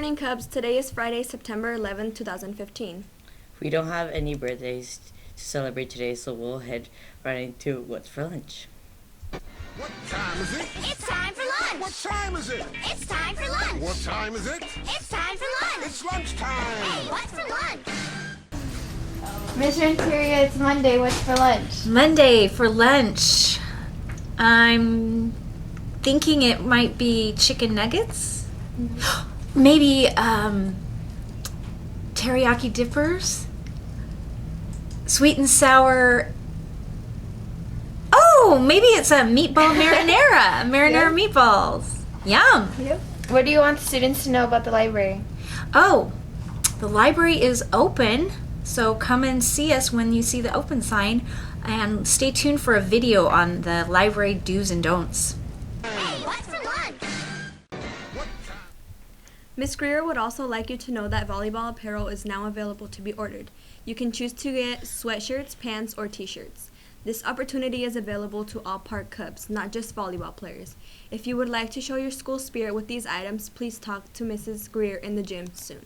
morning, Cubs. Today is Friday, September 11th, 2015. We don't have any birthdays to celebrate today, so we'll head right into what's for lunch. What time is it? It's time for lunch. What time is it? It's time for lunch. What time is it? It's time for lunch. It's lunchtime. Hey, what's for lunch? Mr. Interior, it's Monday. What's for lunch? Monday for lunch. I'm thinking it might be chicken nuggets. Maybe teriyaki dippers. Sweet and sour. Oh, maybe it's a meatball marinara. Marinara meatballs. Yum. Yep. What do you want the students to know about the library? Oh, the library is open, so come and see us when you see the open sign, and stay tuned for a video on the library do's and don'ts. Hey, what's for lunch? Ms. Greer would also like you to know that volleyball apparel is now available to be ordered. You can choose to get sweatshirts, pants, or t-shirts. This opportunity is available to all Park Cubs, not just volleyball players. If you would like to show your school spirit with these items, please talk to Mrs. Greer in the gym soon.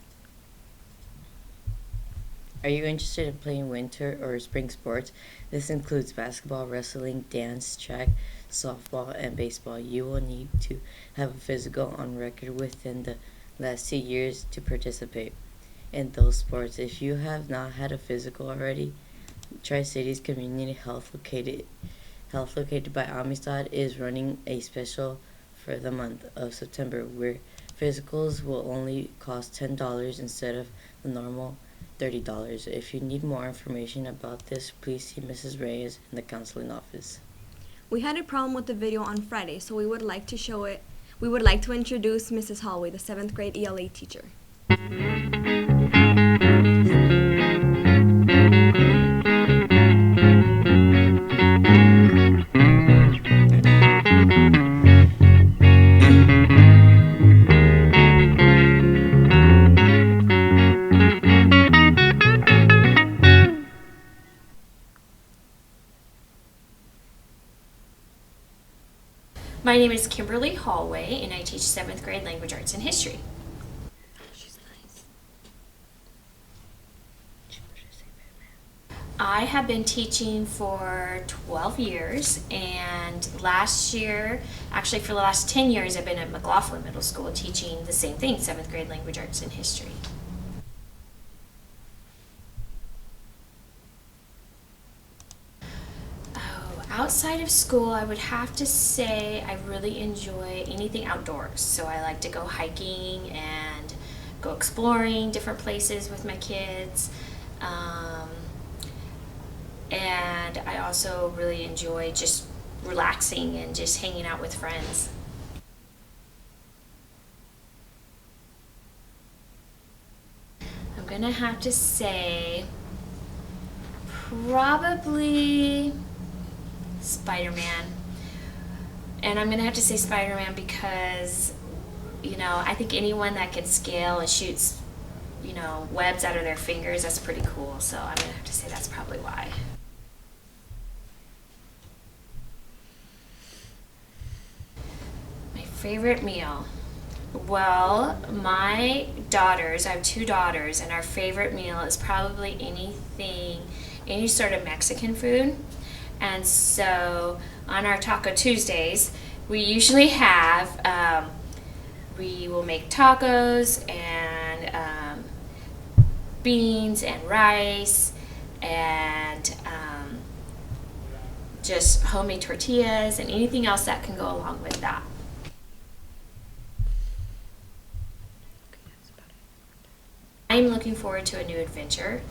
Are you interested in playing winter or spring sports? This includes basketball, wrestling, dance, track, softball, and baseball. You will need to have a physical on record within the last 2 years to participate in those sports. If you have not had a physical already, Tri-Cities Community Health located by Amistad is running a special for the month of September where physicals will only cost $10 instead of the normal $30. If you need more information about this, please see Mrs. Reyes in the counseling office. We had a problem with the video on Friday, so we would like to show it. We would like to introduce Mrs. Hallway, the 7th grade ELA teacher. My name is Kimberly Hallway, and I teach 7th grade language arts and history. She's nice. I have been teaching for 12 years, and last year, actually for the last 10 years, I've been at McLaughlin Middle School teaching the same thing, 7th grade language arts and history. Outside of school, I would have to say I really enjoy anything outdoors. So I like to go hiking and go exploring different places with my kids. And I also really enjoy just relaxing and just hanging out with friends. I'm gonna have to say probably Spider-Man. And I'm gonna have to say Spider-Man because, I think anyone that can scale and shoots, webs out of their fingers, that's pretty cool. So I'm gonna have to say that's probably why. My favorite meal. Well, my daughters, I have 2 daughters, and our favorite meal is probably any sort of Mexican food. And so on our Taco Tuesdays, we usually have, we will make tacos and beans and rice and just homemade tortillas and anything else that can go along with that. I'm looking forward to a new adventure,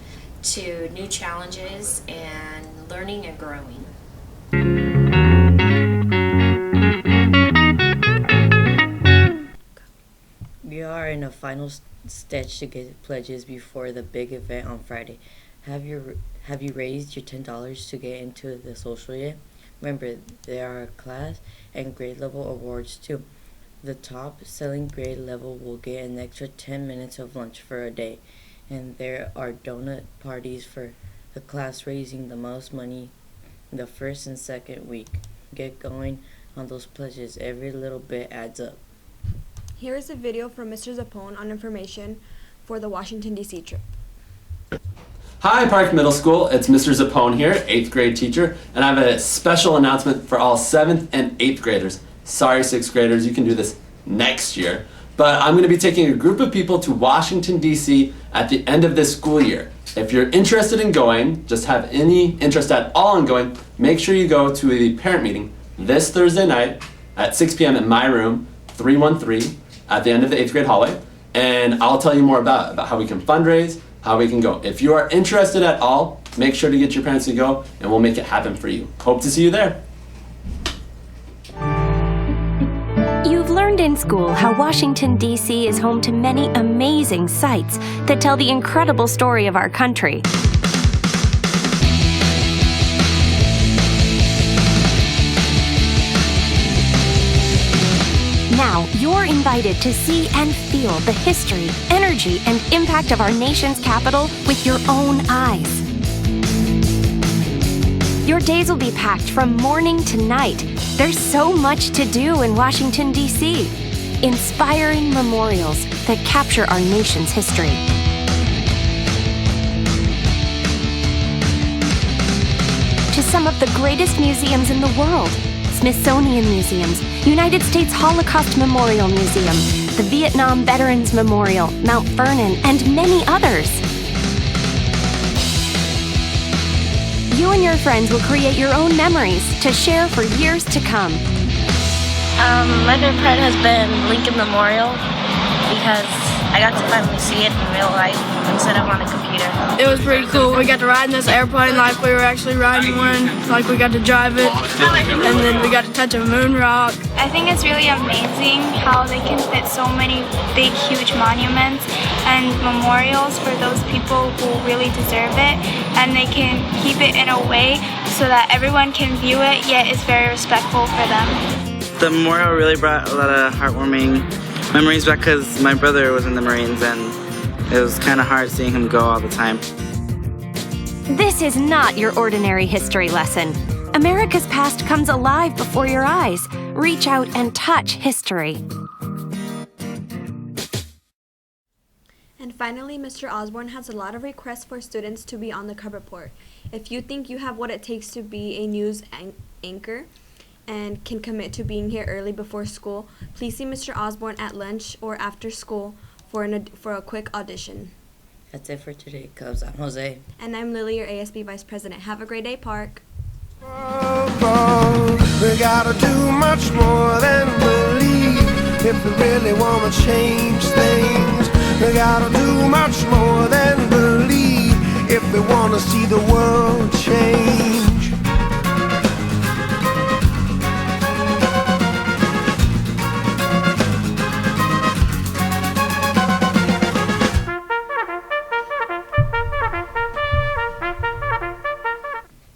to new challenges, and learning and growing. We are in a final stretch to get pledges before the big event on Friday. Have you raised your $10 to get into the social yet? Remember, there are class and grade level awards too. The top selling grade level will get an extra 10 minutes of lunch for a day, and there are donut parties for the class raising the most money the first and second week. Get going on those pledges. Every little bit adds up. Here is a video from Mr. Zapone on information for the Washington, D.C. trip. Hi, Park Middle School. It's Mr. Zapone here, 8th grade teacher, and I have a special announcement for all 7th and 8th graders. Sorry, 6th graders, you can do this next year. But I'm going to be taking a group of people to Washington, D.C. at the end of this school year. If you're interested in going, just have any interest at all in going, make sure you go to the parent meeting this Thursday night at 6 p.m. in my room, 313, at the end of the 8th grade hallway. And I'll tell you more about how we can fundraise, how we can go. If you are interested at all, make sure to get your parents to go, and we'll make it happen for you. Hope to see you there. You've learned in school how Washington, D.C. is home to many amazing sites that tell the incredible story of our country. Now, you're invited to see and feel the history, energy, and impact of our nation's capital with your own eyes. Your days will be packed from morning to night. There's so much to do in Washington, D.C. Inspiring memorials that capture our nation's history. To some of the greatest museums in the world. Smithsonian Museums, United States Holocaust Memorial Museum, the Vietnam Veterans Memorial, Mount Vernon, and many others. You and your friends will create your own memories to share for years to come. My favorite part has been Lincoln Memorial because I got to finally see it in real life instead of on a computer. It was pretty cool. We got to ride in this airplane like we were actually riding one, like we got to drive it, and then we got to touch a moon rock. I think it's really amazing how they can fit so many big, huge monuments and memorials for those people who really deserve it, and they can keep it in a way so that everyone can view it, yet it's very respectful for them. The memorial really brought a lot of heartwarming memories back because my brother was in the Marines and it was kind of hard seeing him go all the time. This is not your ordinary history lesson. America's past comes alive before your eyes. Reach out and touch history. And finally, Mr. Osborne has a lot of requests for students to be on the Cub Report. If you think you have what it takes to be a news anchor and can commit to being here early before school, please see Mr. Osborne at lunch or after school for a quick audition. That's it for today, Cubs. I'm Jose. And I'm Lily, your ASB Vice President. Have a great day, Park. We gotta do much more than believe if we really wanna change things. We gotta do much more than believe if we wanna see the world change.